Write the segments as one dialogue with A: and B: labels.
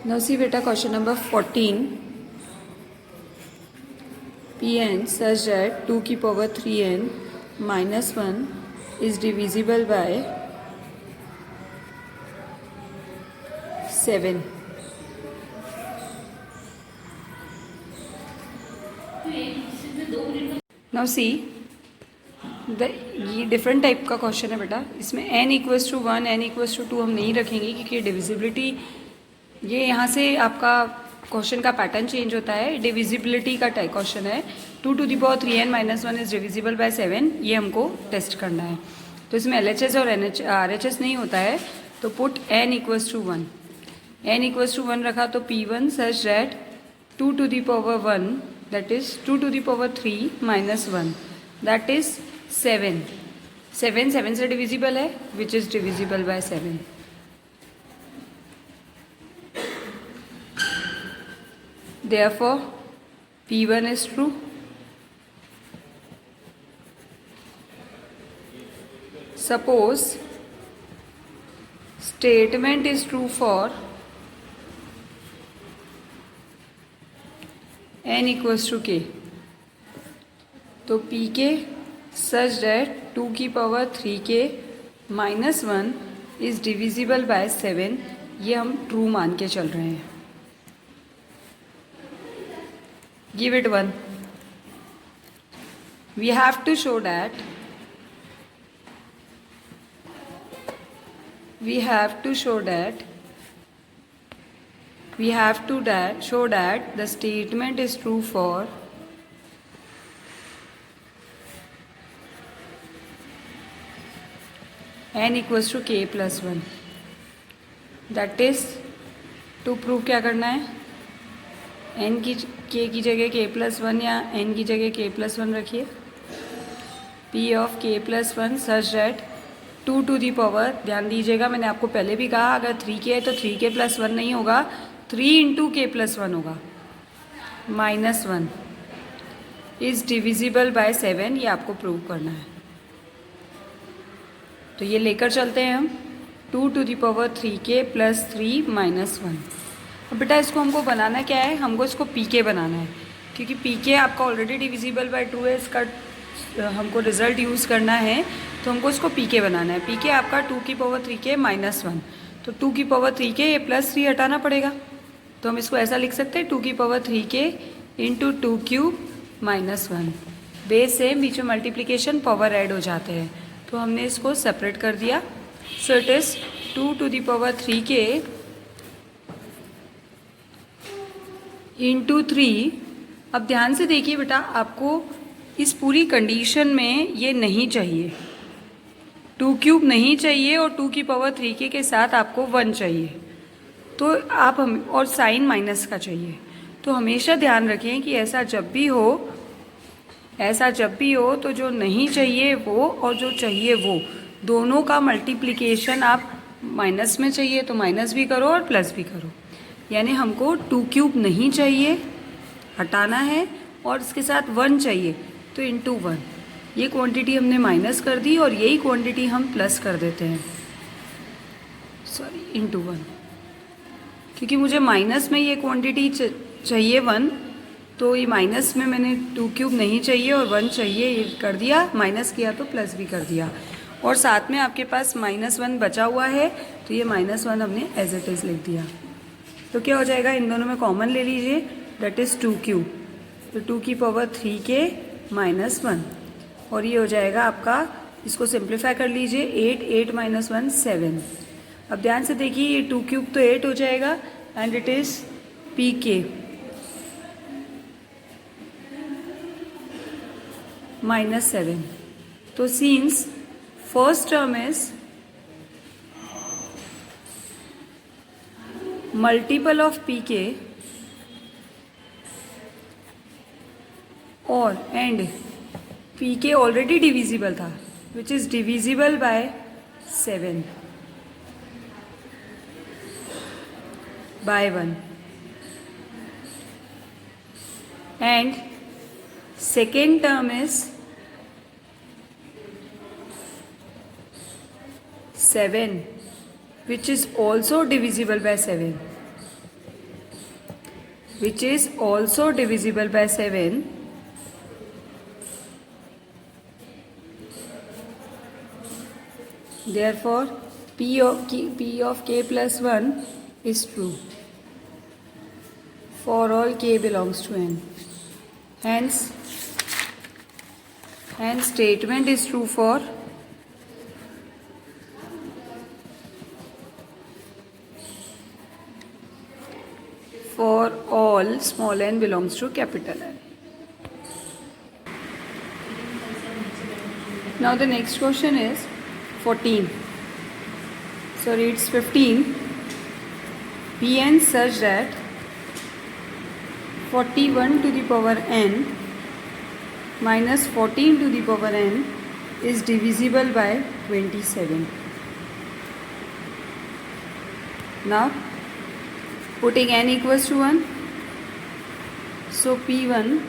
A: Now see beta question number 14. Pn such that 2 की power 3n minus 1 is divisible by 7. Now see ये different type का question है बेटा. इसमें n equals to 1 n equals to 2 हम नहीं रखेंगे क्योंकि डिविजिबिलिटी ये यहाँ से आपका क्वेश्चन का पैटर्न चेंज होता है. डिविजिबिलिटी का टाइप क्वेश्चन है. 2 to the power 3n minus 1 is divisible by 7. ये हमको टेस्ट करना है. तो इसमें LHS और RHS नहीं होता है. तो put n equals to 1. n equals to 1 रखा तो P1 such that 2 to the power 1 that is 2 to the power 3 minus 1 that is 7. 7 से डिविजिबल है विच is divisible by 7. Therefore, P1 is true. Suppose statement is true for n equals to k. तो pk such that 2 की power 3k minus 1 is divisible by 7. ये हम true मान के चल रहे हैं. Give it 1. We have to show that show that the statement is true for n equals to k plus 1. That is to prove क्या करना है. n की k की जगह k प्लस 1 या n की जगह k प्लस 1 रखिए. p of k plus 1 such that 2 to the power, ध्यान दीजिएगा मैंने आपको पहले भी कहा अगर 3k है तो 3k प्लस 1 नहीं होगा, 3 इंटू k प्लस 1 होगा. Minus 1 is divisible by 7. ये आपको प्रूव करना है. तो ये लेकर चलते हैं हम 2 to the power 3k plus 3 minus 1. अब बेटा इसको हमको बनाना क्या है, हमको इसको pk बनाना है क्योंकि pk आपका ऑलरेडी डिविजिबल बाय 2 है. इसका हमको रिजल्ट यूज़ करना है तो हमको इसको pk बनाना है. pk आपका 2 की पावर 3k माइनस 1. तो 2 की पावर 3k ये प्लस 3 हटाना पड़ेगा. तो हम इसको ऐसा लिख सकते हैं 2 की power 3k into 2 cube minus 1. Base से बीच में मल्टीप्लीकेशन पावर ऐड हो जाते हैं तो हमने इसको सेपरेट कर दिया. So it is 2 to the power 3k into 3. अब ध्यान से देखिए बेटा, आपको इस पूरी कंडीशन में ये नहीं चाहिए, 2 क्यूब नहीं चाहिए और 2 की पावर 3k के साथ आपको 1 चाहिए. तो आप हम और साइन माइनस का चाहिए. तो हमेशा ध्यान रखें कि ऐसा जब भी हो तो जो नहीं चाहिए वो और जो चाहिए वो दोनों का मल्टीप्लिकेशन आप माइनस में चाहिए तो माइनस भी करो और प्लस भी करो. यानी हमको 2 क्यूब नहीं चाहिए, हटाना है, और इसके साथ 1 चाहिए तो इंटू 1. ये क्वांटिटी हमने माइनस कर दी और यही क्वांटिटी हम प्लस कर देते हैं, सॉरी इंटू 1. क्योंकि मुझे माइनस में ये क्वांटिटी चाहिए 1, तो ये माइनस में मैंने 2 क्यूब नहीं चाहिए और 1 चाहिए, ये कर दिया. माइनस किया तो प्लस भी कर दिया. और साथ में आपके पास माइनस 1 बचा हुआ है तो ये माइनस 1 हमने एज इट इज़ लिख दिया. तो क्या हो जाएगा, इन दोनों में कॉमन ले लीजिए, दैट इज़ 2 क्यूब. तो 2 की पावर 3k माइनस 1 और ये हो जाएगा आपका, इसको सिंप्लीफाई कर लीजिए, 8 माइनस 1 7. अब ध्यान से देखिए ये 2 क्यूब तो 8 हो जाएगा and it is pk minus 7. तो since first term is multiple of pk और एंड pk ऑलरेडी डिविजिबल था which is divisible by 7 by 1. And second term is 7 which is also divisible by 7. which is also divisible by 7. Therefore, P of k plus 1 is true for all k belongs to n. Hence statement is true for all small n belongs to capital N. Now the next question is 14. So reads 15. Pn such that 41 to the power n minus 14 to the power n is divisible by 27. Now putting n equals to 1. So P1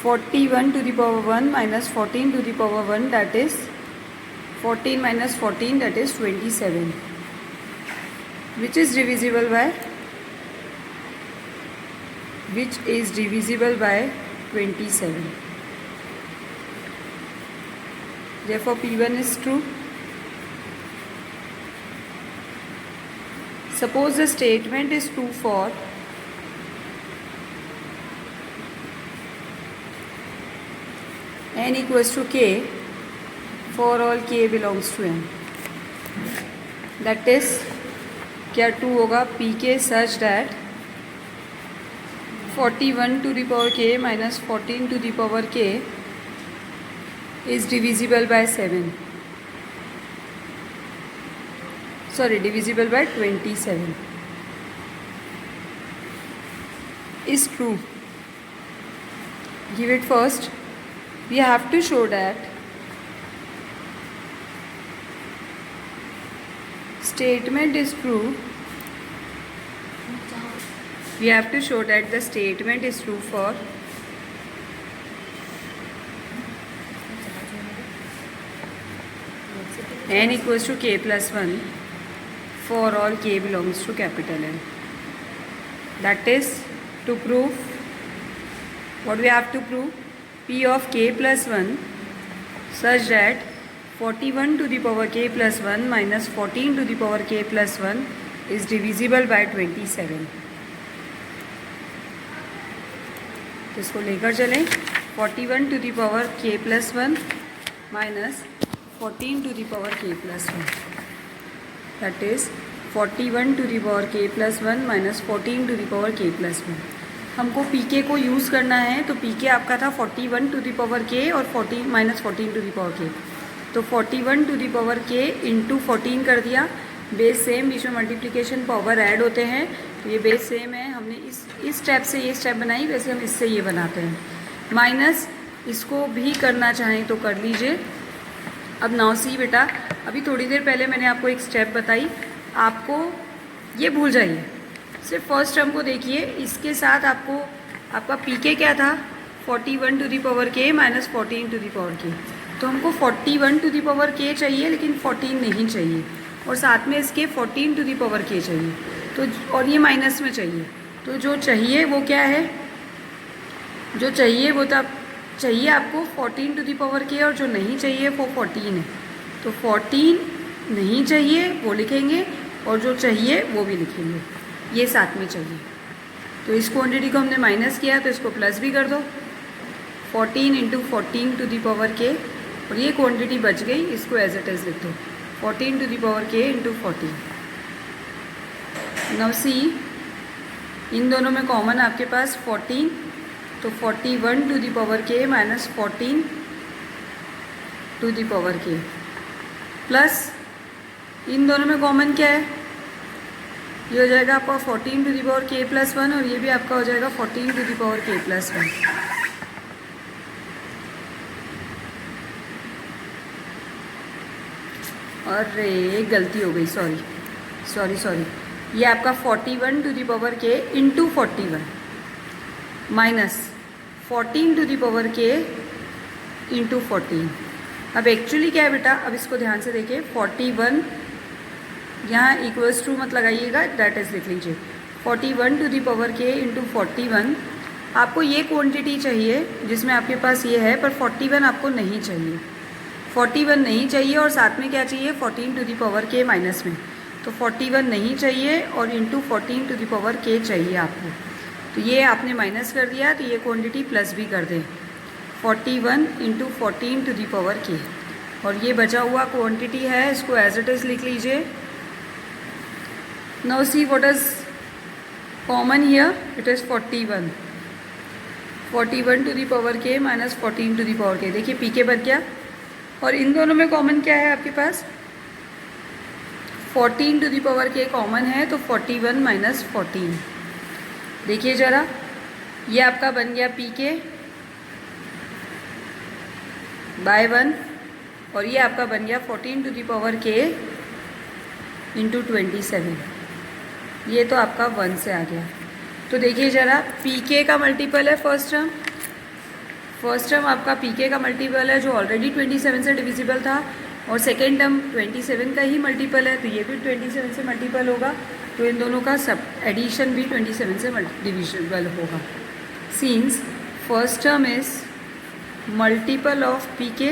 A: 41 to the power 1 minus 14 to the power 1, that is 14 minus 14, that is 27, which is divisible by 27. Therefore P1 is true. Suppose the statement is true for n equals to k for all k belongs to n. That is, क्या true होगा? pk such that 41 to the power k minus 14 to the power k is divisible by 7. Sorry, divisible by 27 is true. Give it first. We have to show that statement is true. We have to show that the statement is true for n equals to k plus 1 for all k belongs to capital N. That is, to prove, what we have to prove? P of k plus 1 such that 41 to the power k plus 1 minus 14 to the power k plus 1 is divisible by 27. तो इसको लेकर चलें. 41 to the power k plus 1 minus 14 to the power k plus 1. That is 41 to the power k plus 1 minus 14 to the power k plus 1. हमको pk को use करना है. तो pk आपका था 41 to the power k और 14 minus 14 to the power k. तो 41 to the power k into 14 कर दिया. बेस सेम, बीच में मल्टीप्लिकेशन पावर ऐड होते हैं, तो ये बेस सेम है. हमने इस स्टेप से ये स्टेप बनाई, वैसे हम इससे ये बनाते हैं. माइनस इसको भी करना चाहें तो कर लीजिए. अब नाउ सी बेटा, अभी थोड़ी देर पहले मैंने आपको एक स्टेप बताई, आपको ये भूल जाइए. सिर्फ फर्स्ट टर्म को देखिए. इसके साथ आपको आपका पीके क्या था? 41 टू दी पावर के माइनस 14 टू दी पावर के. तो हमको 41 टू दी पावर के चाहिए, लेकिन 14 नहीं चाहिए, और साथ में इसके 14 टू दी पावर के चाहिए. तो और ये माइनस में चाहिए. तो जो चाहिए वो क्या है? जो चाहिए वो तब चाहिए आपको 14 टू दी पावर के, और जो नहीं चाहिए वो 14 है. तो 14 नहीं चाहिए वो लिखेंगे, और जो चाहिए वो भी लिखेंगे. ये साथ में चाहिए. तो इस क्वांटिटी को हमने माइनस किया, तो इसको प्लस भी कर दो. 14 इंटू 14 टू दी पावर के, और ये क्वांटिटी बच गई, इसको एज इट इज़ लिख दो. 14 to the power k into 14. Now see, इन दोनों में कॉमन आपके पास 14, तो 41 टू दी पावर के minus 14 to the power k, plus इन दोनों में कॉमन क्या है? ये हो जाएगा आपका 14 to the power k plus 1, और ये भी आपका हो जाएगा 14 to the power k plus 1. अरे गलती हो गई, सॉरी. ये आपका 41 to the power k into 41 minus 14 to the power k into 14. अब एक्चुअली क्या है बेटा? अब इसको ध्यान से देखिए. 41 यहाँ इक्वल्स टू मत लगाइएगा, दैट इज लिख लीजिए. 41 to the power k into 41। आपको ये क्वांटिटी चाहिए जिसमें आपके पास ये है, पर 41 आपको नहीं चाहिए। 41 नहीं चाहिए और साथ में क्या चाहिए, 14 to the power k minus में। तो 41 नहीं चाहिए और into 14 to the power k चाहिए आपको। तो ये आपने माइनस कर दिया, तो ये क्वांटिटी प्लस भी कर दें। 41 into 14 to the power k, और ये बचा हुआ क्वांटिटी है, इसको एज इट इज़ लिख लीजिए। Now see what is common here, it is 41। 41 to the power k minus 14 to the power k। देखिए पी के बच गया, और इन दोनों में कॉमन क्या है आपके पास, 14 to the power k common है, तो 41 माइनस 14। देखिए ज़रा, ये आपका बन गया पी के बाय 1, और ये आपका बन गया 14 to the power k into 27। ये तो आपका 1 से आ गया। तो देखिए ज़रा, पी के का मल्टीपल है फर्स्ट टर्म आपका पी के का मल्टीपल है, जो ऑलरेडी 27 से डिविजिबल था, और सेकेंड टर्म 27 का ही मल्टीपल है, तो ये भी 27 से मल्टीपल होगा। तो इन दोनों का सब एडिशन भी 27 से डिविजिबल होगा। Since first term is multiple of p k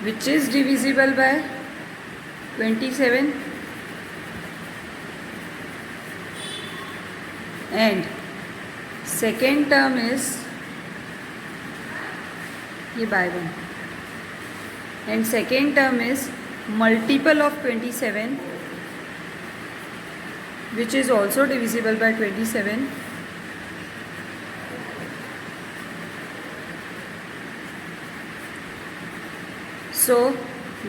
A: which is divisible by 27, and second term is ये by 1, and second term is multiple of 27 which is also divisible by 27, so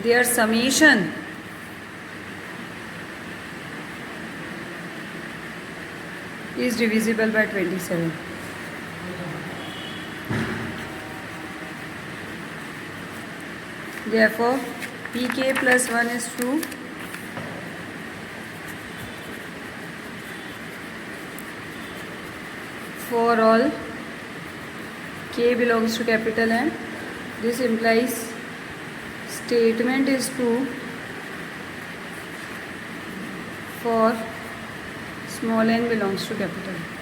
A: their summation is divisible by 27. Therefore pk plus 1 is true for all k belongs to capital N. This implies statement is true for small n belongs to capital N.